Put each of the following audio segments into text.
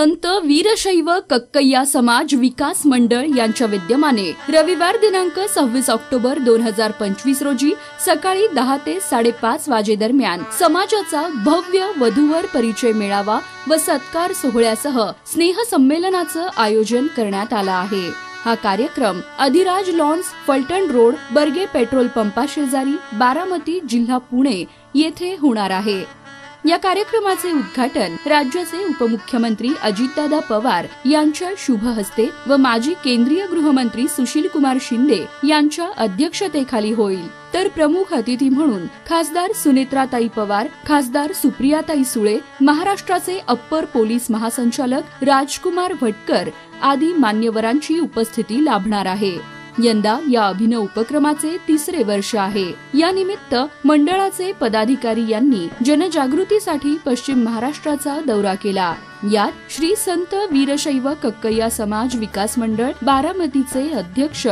संत वीरशैव कक्कय्या समाज विकास मंडळ यांच्या विद्यमाने रविवार दिनांक 26 ऑक्टोबर 2025 रोजी सकाळी 10 ते 5:30 वाजेदरम्यान समाजाचा भव्य वधूवर परिचय मेळावा व सत्कार सोहळ्यासह स्नेह संमेलनाचं आयोजन करण्यात आलं आहे। हा कार्यक्रम Adhiraj lawns, Phaltan road, Barge petrol पंपा शेजारी, बारामती, जिल्हा पुणे येथे होणार आहे। या कार्यक्रमाचे उद्घाटन राज्याचे उपमुख्यमंत्री अजितदादा पवार यांच्या शुभ हस्ते व माजी केंद्रीय गृहमंत्री सुशीलकुमार शिंदे यांच्या अध्यक्षतेखाली होईल, तर प्रमुख अतिथी म्हणून खासदार सुनेत्राताई पवार, खासदार सुप्रियाताई सुळे, महाराष्ट्राचे अप्पर पोलीस महासंचालक राजकुमार भटकर आदी मान्यवरांची उपस्थिती लाभणार आहे। यंदा या अभिनव उपक्रमाचे 3रे वर्ष आहे। या निमित्त मंडळाचे पदाधिकारी यांनी जनजागृतीसाठी पश्चिम महाराष्ट्राचा दौरा केला। यात श्री संत वीरशैव कक्कय्या समाज विकास मंडळ बारामतीचे अध्यक्ष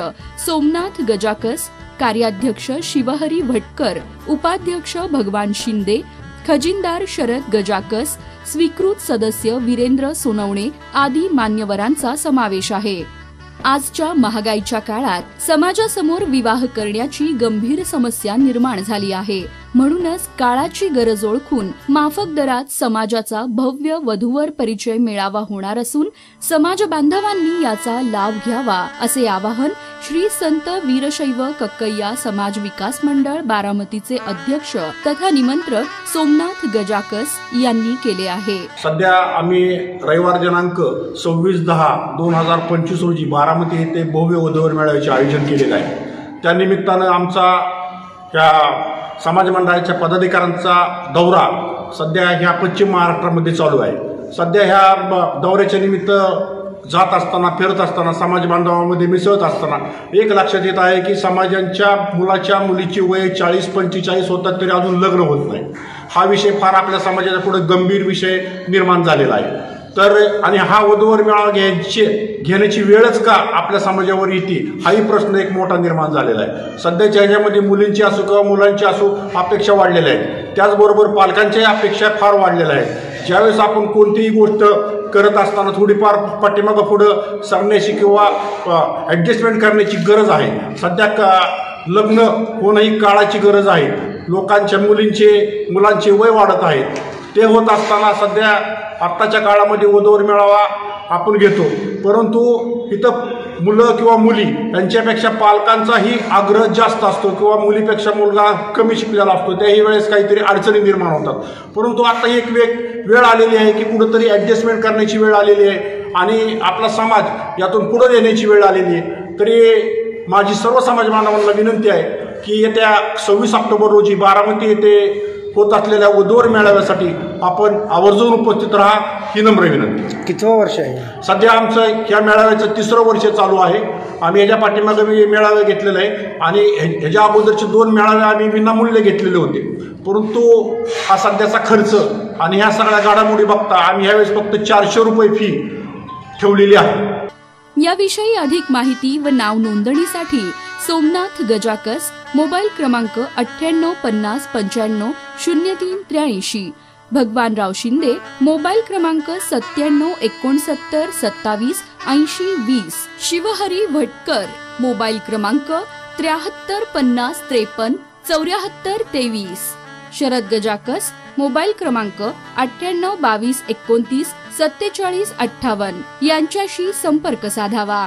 सोमनाथ गजाकस, कार्याध्यक्ष शिवहरी भटकर, उपाध्यक्ष भगवान शिंदे, खजिनदार शरद गजाकस, स्वीकृत सदस्य वीरेंद्र सोनवणे आदी मान्यवरांचा समावेश आहे। आजच्या महागाईच्या काळात समाजासमोर विवाह करण्याची गंभीर समस्या निर्माण झाली आहे। म्हणूनच काळाची गरज ओळखून माफक दरात समाजाचा भव्य वधूवर परिचय मेळावा होणार असून समाज बांधवांनी याचा लाभ घ्यावा असे आवाहन श्री संत वीरशैव कक्कय्या समाज विकास मंडळ बारामतीचे अध्यक्ष तथा निमंत्रक सोमनाथ गजाकस यांनी केले आहे। सध्या आम्ही रविवार दिनांक 26/10/2025 रोजी बारामती येथे भव्य वधूवर मेळाव्याचे आयोजन केलेले आहे। त्या निमित्तानं आमचा या समाज मंडळाच्या पदाधिकाऱ्यांचा दौरा सध्या ह्या पश्चिम महाराष्ट्रामध्ये चालू आहे। सध्या ह्या दौऱ्याच्या निमित्त जात असताना, फिरत असताना, समाज बांधवांमध्ये मिसळत असताना एक लक्षात येत आहे की समाजांच्या मुलीची वय 40-45 होतात तरी अजून लग्न होत नाही। हा विषय फार आपल्या समाजाच्या पुढे गंभीर विषय निर्माण झालेला आहे। तर आणि हा वधूवर मेळावा घेण्याची वेळच का आपल्या समाजावर येते, हाही प्रश्न एक मोठा निर्माण झालेला आहे। सध्याच्या ह्याच्यामध्ये मुलींची असो किंवा मुलांची असो अपेक्षा वाढलेल्या आहेत, त्याचबरोबर पालकांच्याही अपेक्षा फार वाढलेल्या आहेत। ज्यावेळेस आपण कोणतीही गोष्ट करत असताना थोडीफार पाठीमागं पुढं सरण्याची किंवा ॲडजस्टमेंट करण्याची गरज आहे। सध्या लग्न होणं ही काळाची गरज आहे। लोकांच्या मुलांचे वय वाढत आहेत। ते होत असताना सध्या आत्ताच्या काळामध्ये वधूवर मेळावा आपण घेतो, परंतु इथं मुलं किंवा मुली यांच्यापेक्षा पालकांचाही आग्रह जास्त असतो किंवा मुलीपेक्षा मुलगा कमी शिकलेला असतो, त्याही वेळेस काहीतरी अडचणी निर्माण होतात। परंतु आता एक वेळ आलेली आहे की कुठंतरी ॲडजस्टमेंट करण्याची वेळ आलेली आहे आणि आपला समाज यातून पुढे येण्याची वेळ आलेली आहे। तरी माझी सर्व समाज बांधवांना विनंती आहे की येत्या 26 ऑक्टोबर रोजी बारामती येथे होत असलेल्या वधूवर मेळाव्यासाठी आपण आवर्जून उपस्थित राहा ही नम्र विनंती। कितवं वर्ष आहे? सध्या आमचं या मेळाव्याचं 3रं वर्ष चालू आहे। आम्ही ह्याच्या पाठीमागे मेळावे घेतलेले आहे आणि ह्याच्या अगोदरचे 2 मेळावे आम्ही विनामूल्य घेतलेले होते, परंतु हा सध्याचा खर्च आणि ह्या सगळ्या घडामोडी बघता आम्ही ह्यावेळेस फक्त 400 रुपये फी ठेवलेली आहे। याविषयी अधिक माहिती व नाव नोंदणीसाठी सोमनाथ गजाकस, मोबाईल क्रमांक 9850950383, भगवानराव शिंदे, मोबाईल क्रमांक 9769278020, शिवहरी भटकर, मोबाईल क्रमांक 7350537423, शरद गजाकस, मोबाईल क्रमांक 9822294758 यांच्याशी संपर्क साधावा।